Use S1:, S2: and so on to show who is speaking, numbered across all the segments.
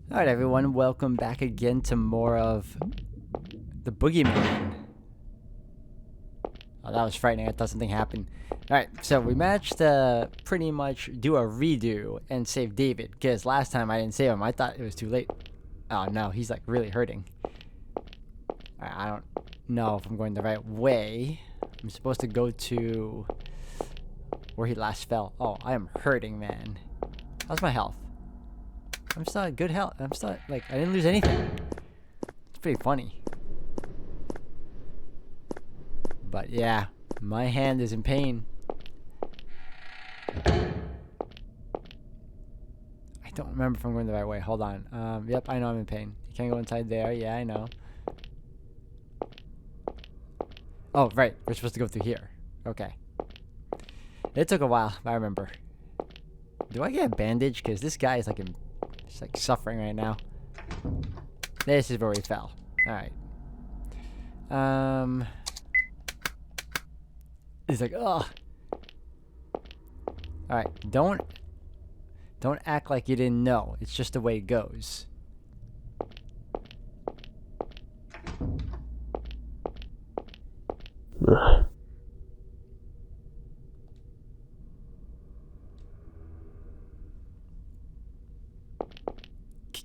S1: Alright everyone, welcome back again to more of the Boogie Man. Oh, that was frightening. I thought something happened. Alright, so we managed to pretty much do a redo and save David, because last time I didn't save him. I thought it was too late. Oh no, he's like really hurting. Alright, I don't know if I'm going the right way. I'm supposed to go to where he last fell. Oh, I am hurting, man. How's my health? I'm still at good health. I'm still like, I didn't lose anything. It's pretty funny. But yeah, my hand is in pain. I don't remember if I'm going the right way. Hold on. Yep, I know I'm in pain. You can't go inside there. Yeah, I know. Oh, right. We're supposed to go through here. Okay. It took a while, but I remember. Do I get a bandage? Because this guy is like he's like suffering right now. This is where we fell. Alright. He's like, ugh. Alright, don't act like you didn't know. It's just the way it goes.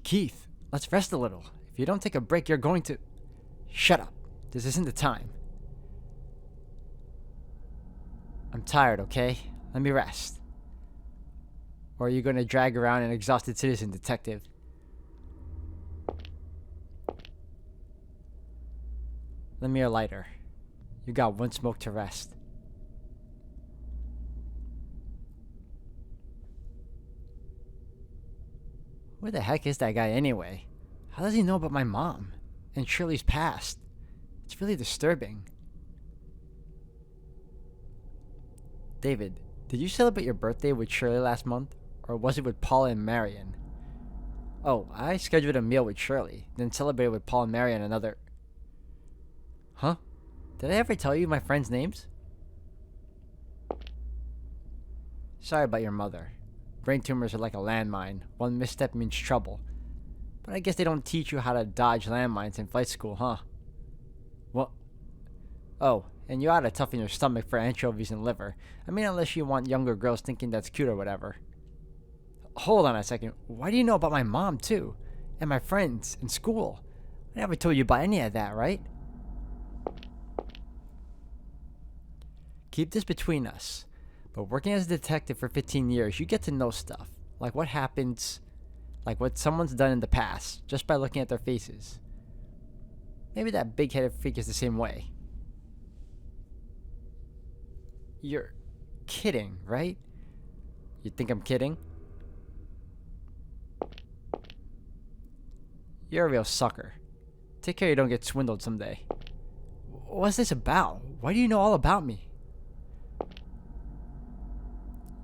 S1: Keith, let's rest a little. If you don't take a break, you're going to... Shut up. This isn't the time. I'm tired, okay? Let me rest. Or are you going to drag around an exhausted citizen, detective? Lend me a lighter. You got one smoke to rest. Where the heck is that guy anyway? How does he know about my mom? And Shirley's past? It's really disturbing. David, did you celebrate your birthday with Shirley last month? Or was it with Paula and Marion? Oh, I scheduled a meal with Shirley, then celebrated with Paul and Marion another... Huh? Did I ever tell you my friends' names? Sorry about your mother. Brain tumors are like a landmine. One misstep means trouble. But I guess they don't teach you how to dodge landmines in flight school, huh? What? Oh, and you ought to toughen your stomach for anchovies and liver. I mean, unless you want younger girls thinking that's cute or whatever. Hold on a second. Why do you know about my mom, too? And my friends, and school? I never told you about any of that, right? Keep this between us. But working as a detective for 15 years, you get to know stuff. Like what happens, like what someone's done in the past, just by looking at their faces. Maybe that big-headed freak is the same way. You're kidding, right? You think I'm kidding? You're a real sucker. Take care you don't get swindled someday. What's this about? Why do you know all about me?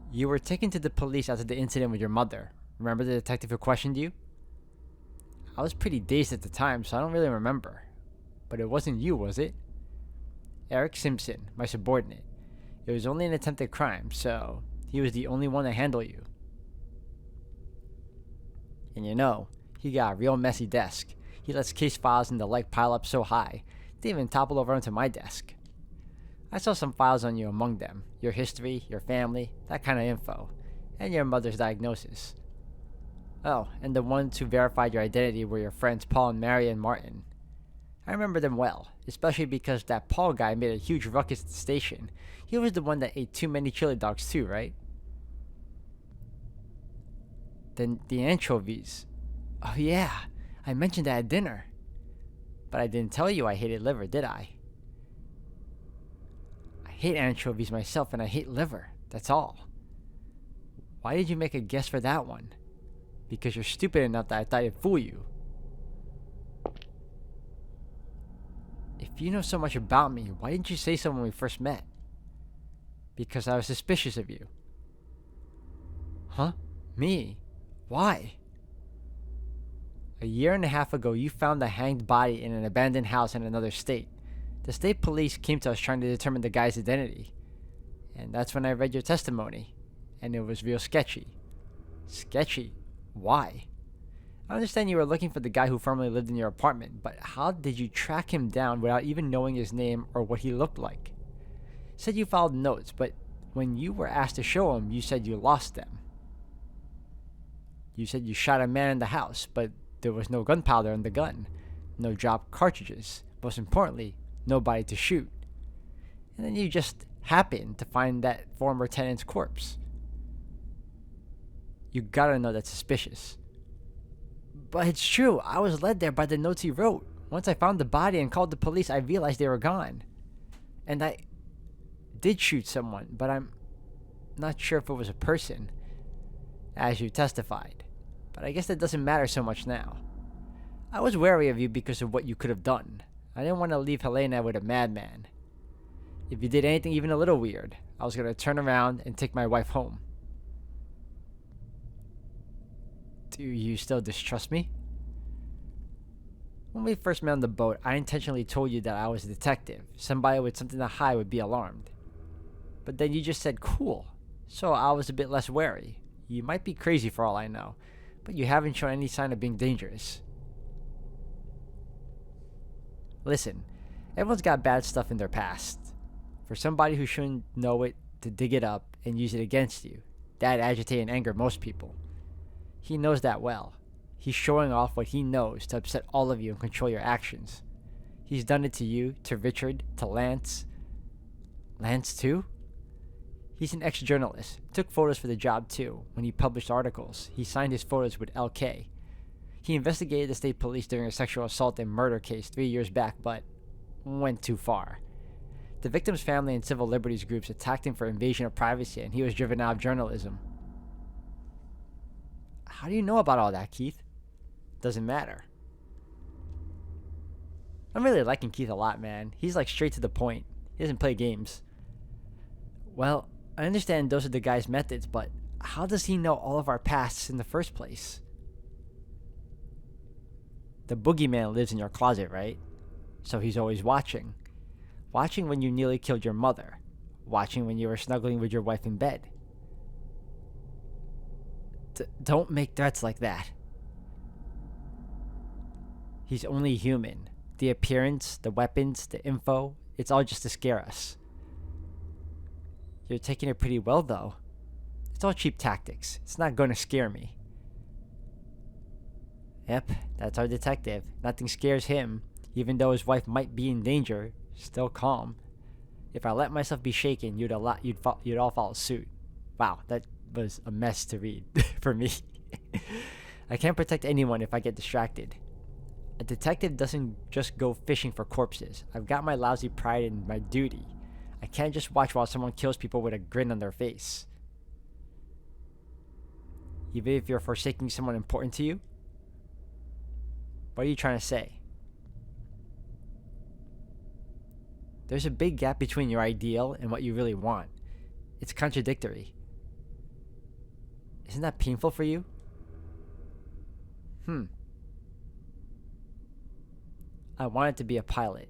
S1: You were taken to the police after the incident with your mother. Remember the detective who questioned you? I was pretty dazed at the time, so I don't really remember. But it wasn't you, was it? Eric Simpson, my subordinate. It was only an attempted crime, so he was the only one to handle you. And you know, he got a real messy desk. He lets case files and the like pile up so high, they even topple over onto my desk. I saw some files on you among them. Your history, your family, that kind of info. And your mother's diagnosis. Oh, and the ones who verified your identity were your friends Paul and Mary and Martin. I remember them well, especially because that Paul guy made a huge ruckus at the station. He was the one that ate too many chili dogs too, right? Then the anchovies. Oh yeah, I mentioned that at dinner. But I didn't tell you I hated liver, did I? I hate anchovies myself and I hate liver, that's all. Why did you make a guess for that one? Because you're stupid enough that I thought it'd fool you. If you know so much about me, why didn't you say so when we first met? Because I was suspicious of you. Huh? Me? Why? A year and a half ago, you found a hanged body in an abandoned house in another state. The state police came to us trying to determine the guy's identity. And that's when I read your testimony. And it was real sketchy. Sketchy? Why? I understand you were looking for the guy who formerly lived in your apartment, but how did you track him down without even knowing his name or what he looked like? You said you filed notes, but when you were asked to show him, you said you lost them. You said you shot a man in the house, but there was no gunpowder in the gun, no dropped cartridges, most importantly, nobody to shoot. And then you just happened to find that former tenant's corpse. You gotta know that's suspicious. But it's true, I was led there by the notes he wrote. Once I found the body and called the police, I realized they were gone. And I did shoot someone, but I'm not sure if it was a person, as you testified. But I guess that doesn't matter so much now. I was wary of you because of what you could have done. I didn't want to leave Helena with a madman. If you did anything even a little weird, I was going to turn around and take my wife home. Do you still distrust me? When we first met on the boat, I intentionally told you that I was a detective. Somebody with something to hide would be alarmed. But then you just said cool, so I was a bit less wary. You might be crazy for all I know, but you haven't shown any sign of being dangerous. Listen, everyone's got bad stuff in their past. For somebody who shouldn't know it to dig it up and use it against you, that'd agitate and anger most people. He knows that well. He's showing off what he knows to upset all of you and control your actions. He's done it to you, to Richard, to Lance. Lance too? He's an ex-journalist. Took photos for the job too. When he published articles, he signed his photos with LK. He investigated the state police during a sexual assault and murder case 3 years back, but went too far. The victim's family and civil liberties groups attacked him for invasion of privacy, and he was driven out of journalism. How do you know about all that, Keith? Doesn't matter. I'm really liking Keith a lot, man. He's like straight to the point. He doesn't play games. Well, I understand those are the guy's methods, but how does he know all of our pasts in the first place? The boogeyman lives in your closet, right? So he's always watching. Watching when you nearly killed your mother. Watching when you were snuggling with your wife in bed. Don't make threats like that. He's only human. The appearance, the weapons, the info, it's all just to scare us. You're taking it pretty well, though. It's all cheap tactics. It's not going to scare me. Yep, that's our detective. Nothing scares him, even though his wife might be in danger. Still calm. If I let myself be shaken, you'd all follow suit. Wow, that was a mess to read for me. I can't protect anyone if I get distracted. A detective doesn't just go fishing for corpses. I've got my lousy pride in my duty. I can't just watch while someone kills people with a grin on their face. Even if you're forsaking someone important to you? What are you trying to say? There's a big gap between your ideal and what you really want. It's contradictory. Isn't that painful for you? I wanted to be a pilot,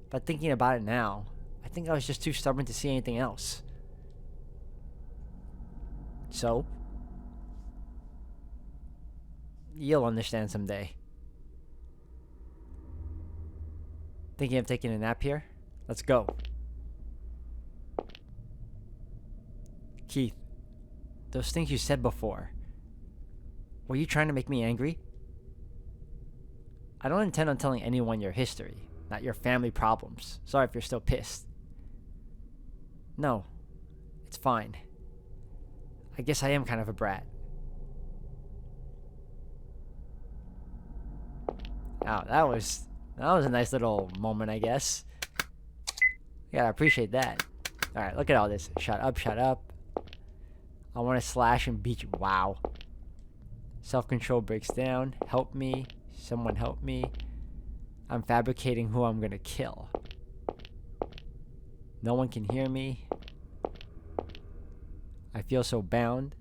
S1: but thinking about it now, I think I was just too stubborn to see anything else. So? You'll understand someday. Thinking of taking a nap here? Let's go. Keith, those things you said before, were you trying to make me angry? I don't intend on telling anyone your history, not your family problems. Sorry if you're still pissed. No, it's fine. I guess I am kind of a brat. Oh, that was a nice little moment, I guess. Yeah, I appreciate that. Alright, look at all this. Shut up, shut up. I want to slash and beat you. Wow. Self-control breaks down. Help me. Someone help me. I'm fabricating who I'm gonna kill. No one can hear me. I feel so bound.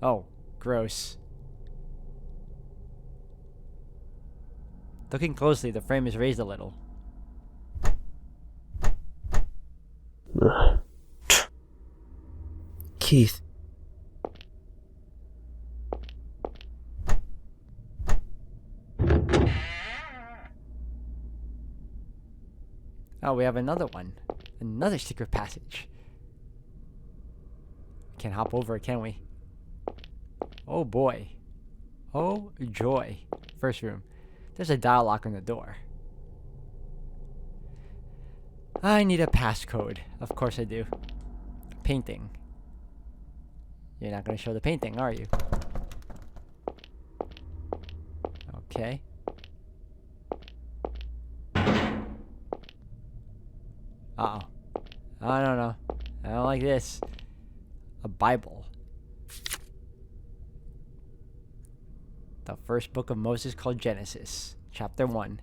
S1: Oh, gross. Looking closely, the frame is raised a little.
S2: Keith.
S1: Oh, we have another one. Another secret passage. Can't hop over it, can we? Oh boy. Oh joy. First room. There's a dial lock on the door. I need a passcode. Of course I do. Painting. You're not going to show the painting, are you? Okay. Uh-oh. I don't know. I don't like this. A Bible. The first book of Moses called Genesis. Chapter 1.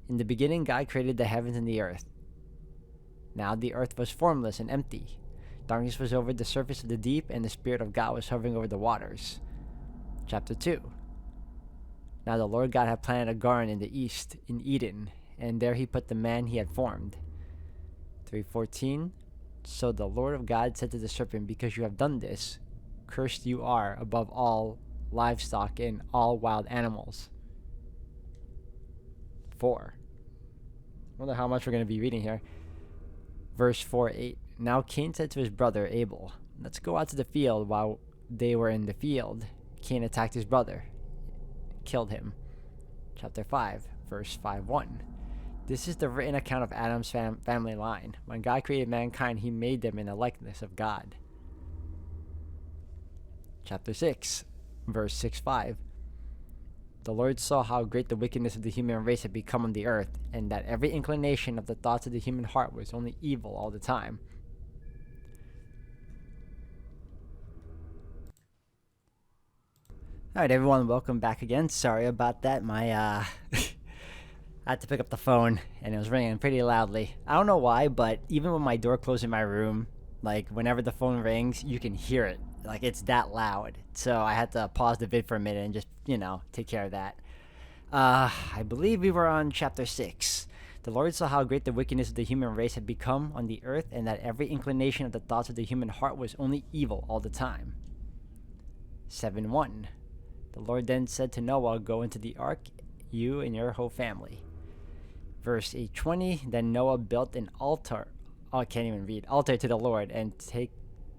S1: In the beginning, God created the heavens and the earth. Now the earth was formless and empty. Darkness was over the surface of the deep, and the Spirit of God was hovering over the waters. Chapter 2. Now the Lord God had planted a garden in the east, in Eden, and there he put the man he had formed. 3:14. So the Lord of God said to the serpent, because you have done this, cursed you are above all livestock and all wild animals. 4. I wonder how much we're going to be reading here. Verse 4:8. Now Cain said to his brother Abel, let's go out to the field. While they were in the field, Cain attacked his brother, killed him. Chapter 5, verse 5:1. This is the written account of Adam's family line. When God created mankind, he made them in the likeness of God. Chapter 6, verse 6:5. The Lord saw how great the wickedness of the human race had become on the earth, and that every inclination of the thoughts of the human heart was only evil all the time. Alright everyone, welcome back again. Sorry about that. I had to pick up the phone and it was ringing pretty loudly. I don't know why, but even when my door closed in my room, like whenever the phone rings, you can hear it. Like it's that loud. So I had to pause the vid for a minute and just, take care of that. I believe we were on chapter 6. The Lord saw how great the wickedness of the human race had become on the earth, and that every inclination of the thoughts of the human heart was only evil all the time. 7:1. The Lord then said to Noah, go into the ark, you and your whole family. Verse 8:20. Then Noah built an altar. Oh, I can't even read. Altar to the Lord, and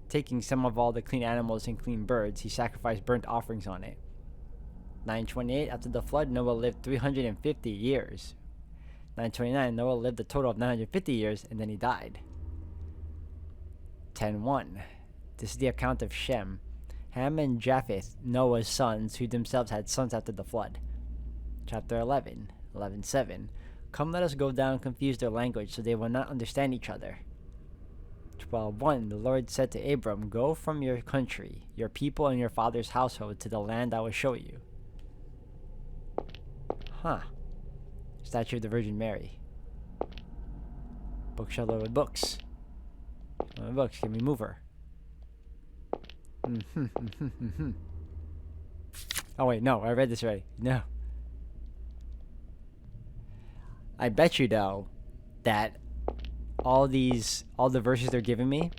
S1: taking some of all the clean animals and clean birds, he sacrificed burnt offerings on it. 9:28. After the flood, Noah lived 350 years. 9:29. Noah lived a total of 950 years, and then he died. 10:1. This is the account of Shem, Ham, and Japheth, Noah's sons, who themselves had sons after the flood. Chapter 11. 11:7. Come, let us go down and confuse their language, so they will not understand each other. 12:1. The Lord said to Abram, go from your country, your people, and your father's household to the land I will show you. Statue of the Virgin Mary. Bookshelf with books. Books, can we move her? Oh wait, no, I read this already. No. I bet you though that all the verses they're giving me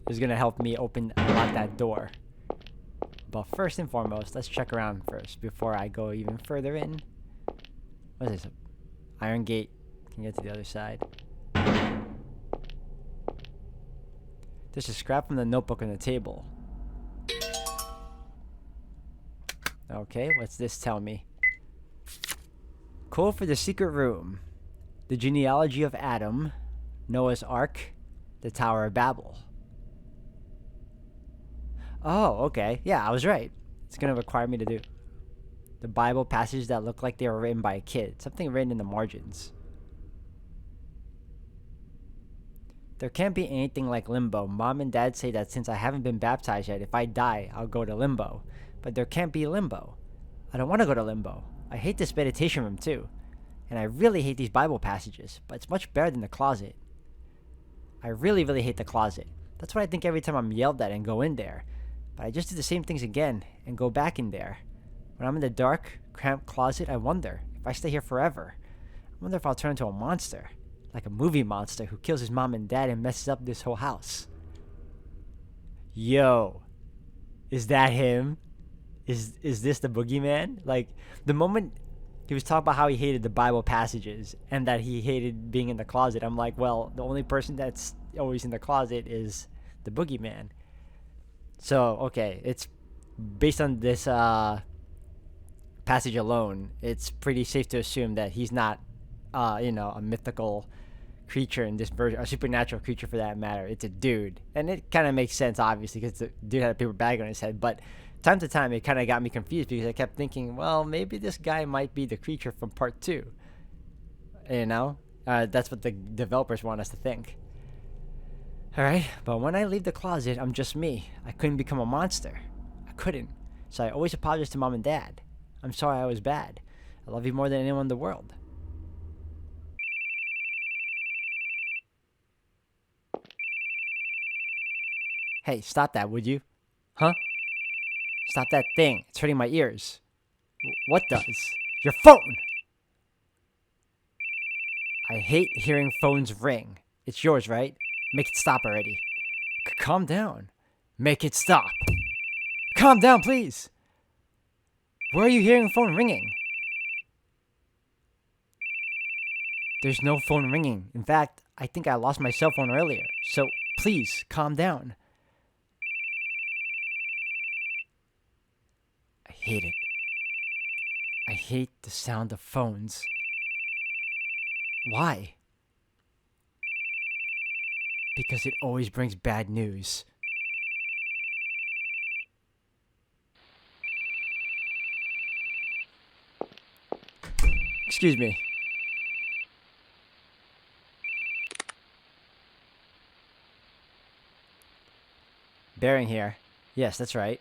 S1: is gonna help me unlock that door. But first and foremost, let's check around first before I go even further in. What is this? Iron gate. Can get to the other side. There's a scrap from the notebook on the table. Okay, what's this tell me? Code for the secret room. The genealogy of Adam, Noah's Ark, the Tower of Babel. Oh, okay. Yeah, I was right. It's going to require me to do the Bible passages that look like they were written by a kid. Something written in the margins. There can't be anything like limbo. Mom and Dad say that since I haven't been baptized yet, if I die, I'll go to limbo. But there can't be limbo. I don't want to go to limbo. I hate this meditation room too. And I really hate these Bible passages, but it's much better than the closet. I really, really hate the closet. That's what I think every time I'm yelled at and go in there. But I just do the same things again and go back in there. When I'm in the dark, cramped closet, I wonder if I stay here forever. I wonder if I'll turn into a monster. Like a movie monster who kills his mom and dad and messes up this whole house. Yo. Is that him? Is this the boogeyman? Like, the moment He was talking about how he hated the Bible passages and that he hated being in the closet. I'm like, well, the only person that's always in the closet is the boogeyman. So, okay, it's based on this passage alone, it's pretty safe to assume that he's not, a mythical creature in this version, a supernatural creature for that matter. It's a dude. And it kind of makes sense, obviously, because the dude had a paper bag on his head. But time to time, it kind of got me confused because I kept thinking, well, maybe this guy might be the creature from part 2. That's what the developers want us to think. Alright, but when I leave the closet, I'm just me. I couldn't become a monster. I couldn't. So I always apologize to mom and dad. I'm sorry I was bad. I love you more than anyone in the world. Hey, stop that, would you? Huh? Stop that thing. It's hurting my ears. What does? Your phone! I hate hearing phones ring. It's yours, right? Make it stop already. Calm down. Make it stop. Calm down, please. Where are you hearing a phone ringing? There's no phone ringing. In fact, I think I lost my cell phone earlier. So, please, calm down. I hate it. I hate the sound of phones. Why? Because it always brings bad news. Excuse me. Bearing here. Yes, that's right.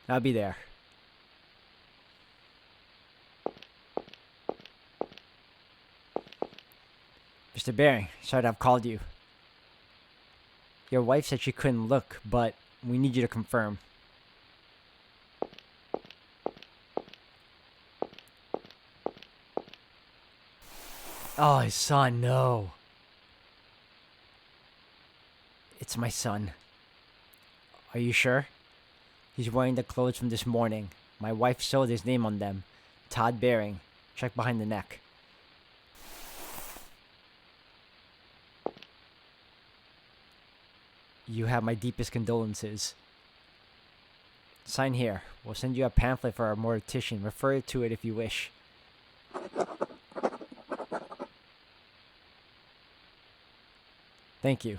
S1: I'll be there. Mr. Bearing, sorry to have called you. Your wife said she couldn't look, but we need you to confirm. Oh, his son, no. It's my son. Are you sure? He's wearing the clothes from this morning. My wife sewed his name on them. Todd Bearing. Check behind the neck. You have my deepest condolences. Sign here. We'll send you a pamphlet for our mortician. Refer to it if you wish. Thank you.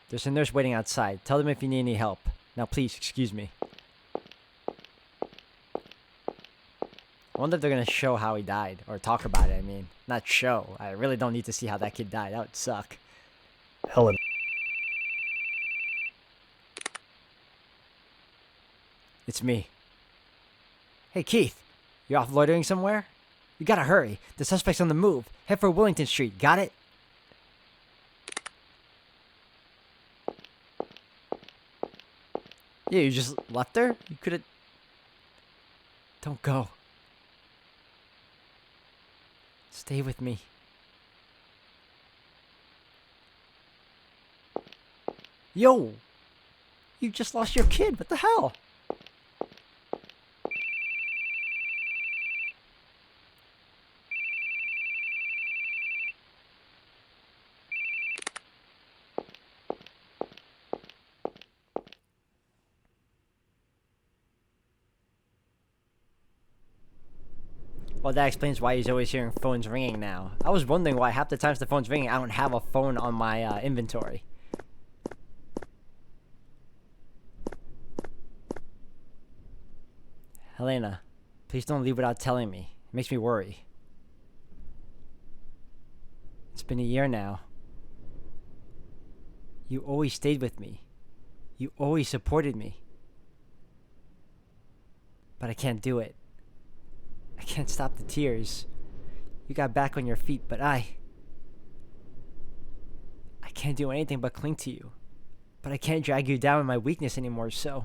S1: There's a nurse waiting outside. Tell them if you need any help. Now please, excuse me. I wonder if they're gonna show how he died. Or talk about it, I mean. Not show. I really don't need to see how that kid died. That would suck.
S2: Helen.
S1: It's me. Hey, Keith. You off loitering somewhere? You gotta hurry. The suspect's on the move. Head for Willington Street. Got it? Yeah, you just left her? You could've... Don't go. Stay with me. Yo! You just lost your kid. What the hell? Well, that explains why he's always hearing phones ringing now. I was wondering why half the times the phone's ringing, I don't have a phone on my inventory. Helena, please don't leave without telling me. It makes me worry. It's been a year now. You always stayed with me. You always supported me. But I can't do it. I can't stop the tears. You got back on your feet, but I can't do anything but cling to you. But I can't drag you down in my weakness anymore, so...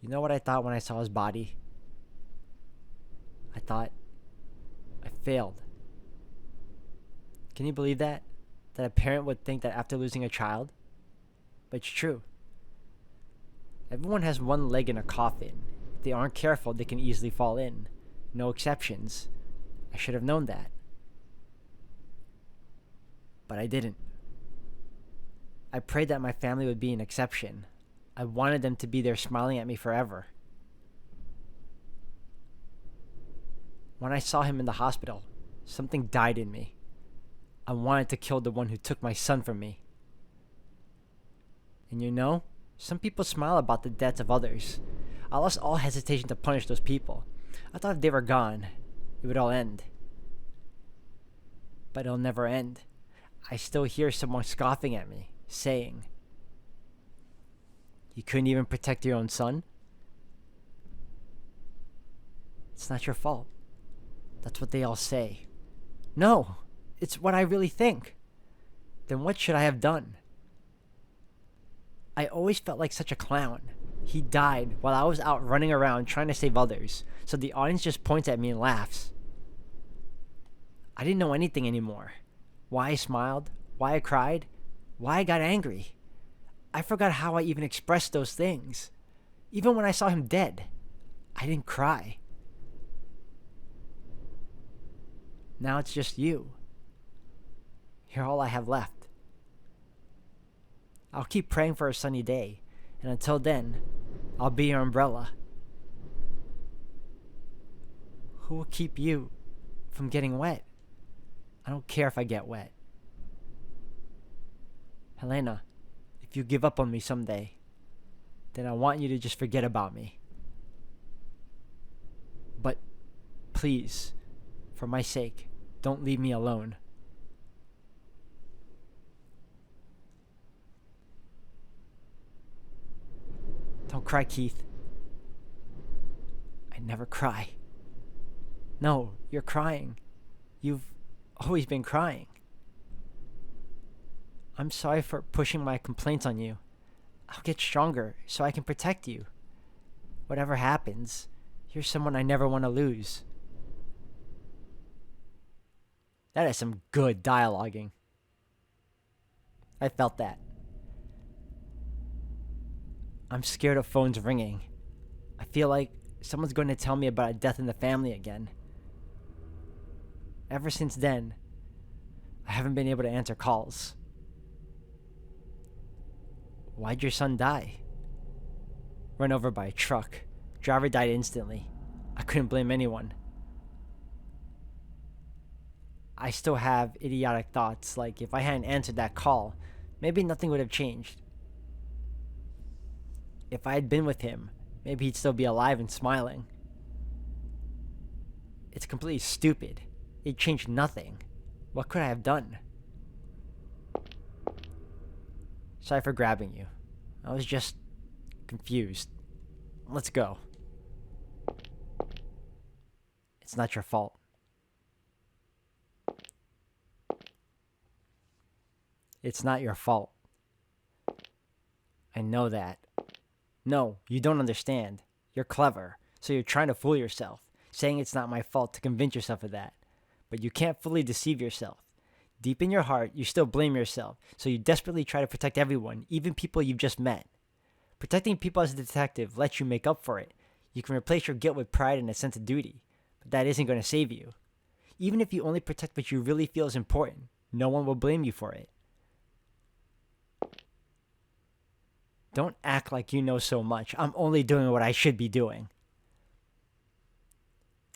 S1: You know what I thought when I saw his body? I thought I failed. Can you believe that? That a parent would think that after losing a child, but it's true. Everyone has one leg in a coffin. If they aren't careful, they can easily fall in. No exceptions. I should have known that. But I didn't. I prayed that my family would be an exception. I wanted them to be there smiling at me forever. When I saw him in the hospital, something died in me. I wanted to kill the one who took my son from me. And you know, some people smile about the deaths of others. I lost all hesitation to punish those people. I thought if they were gone, it would all end. But it'll never end. I still hear someone scoffing at me, saying, "You couldn't even protect your own son?" It's not your fault. That's what they all say. No, it's what I really think. Then what should I have done? I always felt like such a clown. He died while I was out running around trying to save others, so the audience just points at me and laughs. I didn't know anything anymore. Why I smiled, why I cried, why I got angry. I forgot how I even expressed those things. Even when I saw him dead, I didn't cry. Now it's just you. You're all I have left. I'll keep praying for a sunny day, and until then, I'll be your umbrella. Who will keep you from getting wet? I don't care if I get wet. Helena, if you give up on me someday, then I want you to just forget about me. But please, for my sake, don't leave me alone. Don't cry, Keith. I never cry. No, you're crying. You've always been crying. I'm sorry for pushing my complaints on you. I'll get stronger so I can protect you. Whatever happens, you're someone I never want to lose. That is some good dialoguing. I felt that. I'm scared of phones ringing. I feel like someone's going to tell me about a death in the family again. Ever since then, I haven't been able to answer calls. Why'd your son die? Run over by a truck. Driver died instantly. I couldn't blame anyone. I still have idiotic thoughts, like if I hadn't answered that call, maybe nothing would have changed. If I had been with him, maybe he'd still be alive and smiling. It's completely stupid. It changed nothing. What could I have done? Sorry for grabbing you. I was just confused. Let's go. It's not your fault. It's not your fault. I know that. No, you don't understand. You're clever, so you're trying to fool yourself, saying it's not my fault to convince yourself of that. But you can't fully deceive yourself. Deep in your heart, you still blame yourself, so you desperately try to protect everyone, even people you've just met. Protecting people as a detective lets you make up for it. You can replace your guilt with pride and a sense of duty, but that isn't going to save you. Even if you only protect what you really feel is important, no one will blame you for it. Don't act like you know so much. I'm only doing what I should be doing.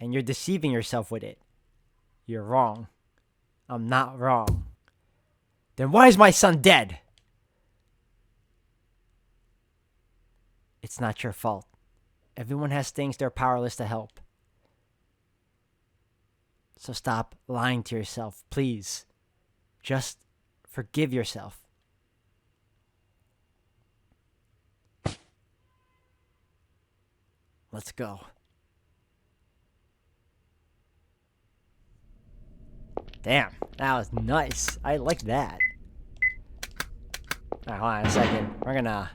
S1: And you're deceiving yourself with it. You're wrong. I'm not wrong. Then why is my son dead? It's not your fault. Everyone has things they're powerless to help. So stop lying to yourself, please. Just forgive yourself. Let's go. Damn, that was nice. I like that. Alright, hold on a second. I'm gonna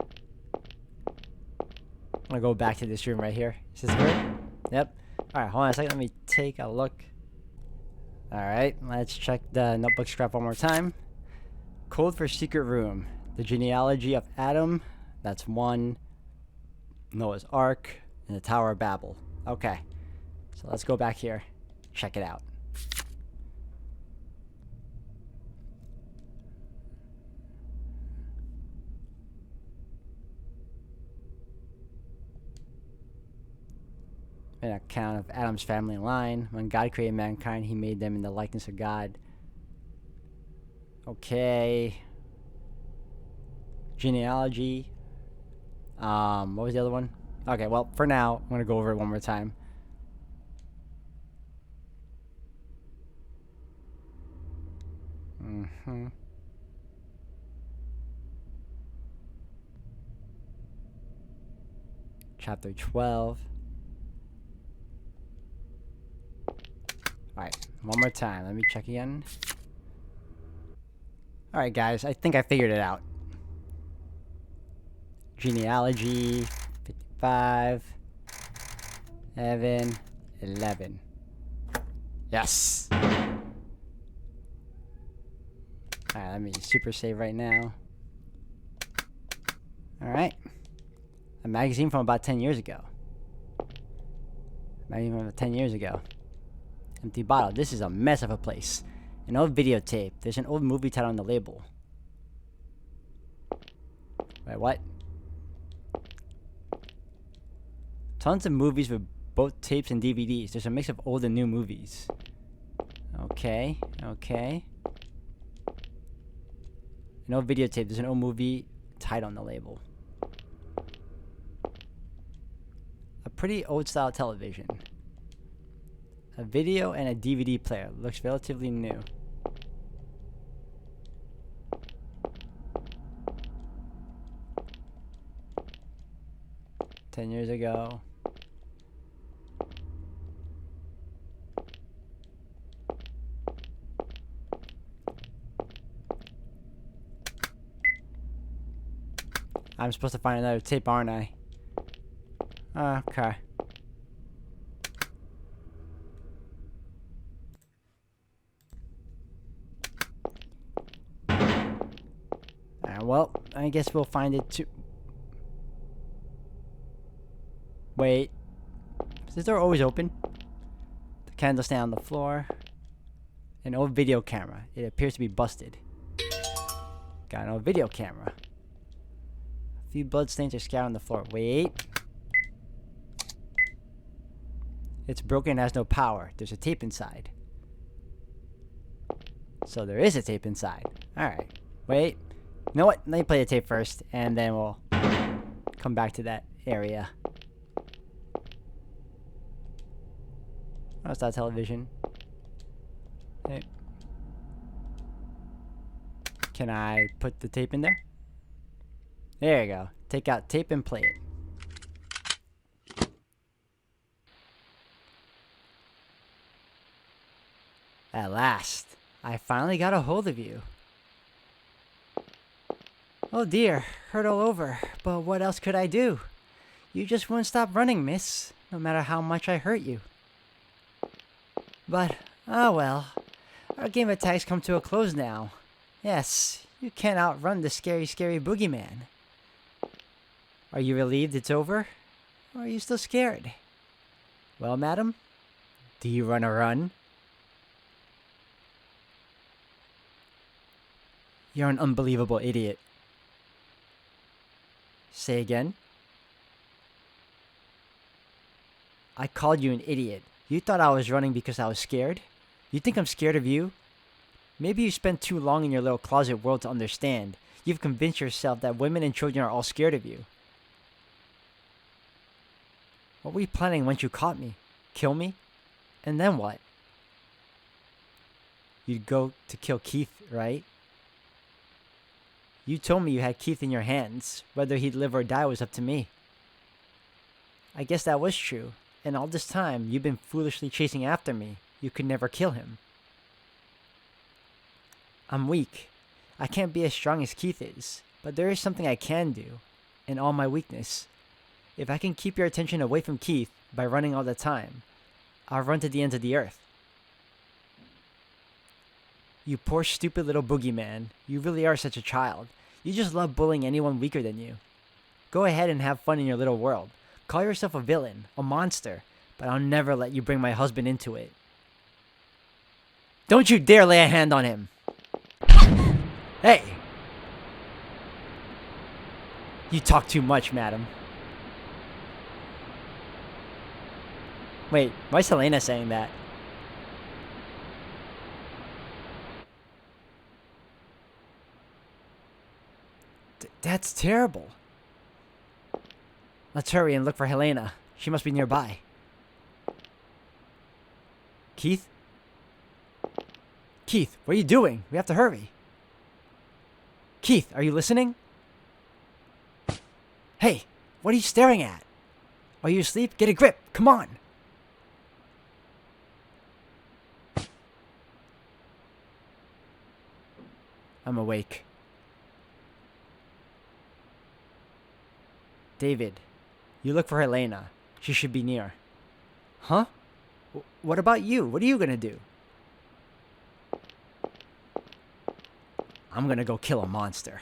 S1: go back to this room right here. Is this good? Yep. Alright, hold on a second. Let me take a look. Alright, let's check the notebook scrap one more time. Code for secret room. The genealogy of Adam, that's 1. Noah's Ark, and the Tower of Babel. Okay, so let's go back here. Check it out. An account of Adam's family line. When God created mankind, he made them in the likeness of God. Okay. Genealogy. What was the other one? Okay, well, for now, I'm going to go over it one more time. Chapter 12. Alright, one more time. Let me check again. Alright, guys, I think I figured it out. Genealogy, 55, 7, 11. Yes! Alright, let me super save right now. Alright. A magazine from about 10 years ago. Magazine from about 10 years ago. Empty bottle. This is a mess of a place. An old videotape. There's an old movie title on the label. Wait, what? Tons of movies with both tapes and DVDs. There's a mix of old and new movies. Okay, okay. An old videotape. There's an old movie title on the label. A pretty old style television. A video and a DVD player. Looks relatively new. "10 years ago." I'm supposed to find another tape, aren't I? Okay. Well, I guess we'll find it too. Wait. Is this door always open? The candle stand on the floor. An old video camera. It appears to be busted. Got an old video camera. A few bloodstains are scattered on the floor. Wait. It's broken and has no power. There's a tape inside. So there is a tape inside. Alright. Wait. You know what? Let me play the tape first, and then we'll come back to that area. Oh, it's that television. Hey. Can I put the tape in there? There you go. Take out tape and play it. At last, I finally got a hold of you. Oh dear, hurt all over, but what else could I do? You just wouldn't stop running, miss, no matter how much I hurt you. But, ah well, our game of tag's come to a close now. Yes, you can't outrun the scary, scary boogeyman. Are you relieved it's over? Or are you still scared? Well, madam, do you run a run? You're an unbelievable idiot. Say again? I called you an idiot. You thought I was running because I was scared? You think I'm scared of you? Maybe you spent too long in your little closet world to understand. You've convinced yourself that women and children are all scared of you. What were you planning once you caught me? Kill me? And then what? You'd go to kill Keith, right? You told me you had Keith in your hands. Whether he'd live or die was up to me. I guess that was true. And all this time, you've been foolishly chasing after me. You could never kill him. I'm weak. I can't be as strong as Keith is. But there is something I can do. In all my weakness. If I can keep your attention away from Keith by running all the time, I'll run to the ends of the earth. You poor stupid little boogeyman. You really are such a child. You just love bullying anyone weaker than you. Go ahead and have fun in your little world. Call yourself a villain, a monster, but I'll never let you bring my husband into it. Don't you dare lay a hand on him! Hey! You talk too much, madam. Wait, why is Helena saying that? That's terrible. Let's hurry and look for Helena. She must be nearby. Keith? Keith, what are you doing? We have to hurry. Keith, are you listening? Hey, what are you staring at? Are you asleep? Get a grip. Come on. I'm awake. David, you look for Helena. She should be near. Huh? What about you? What are you gonna do? I'm gonna go kill a monster.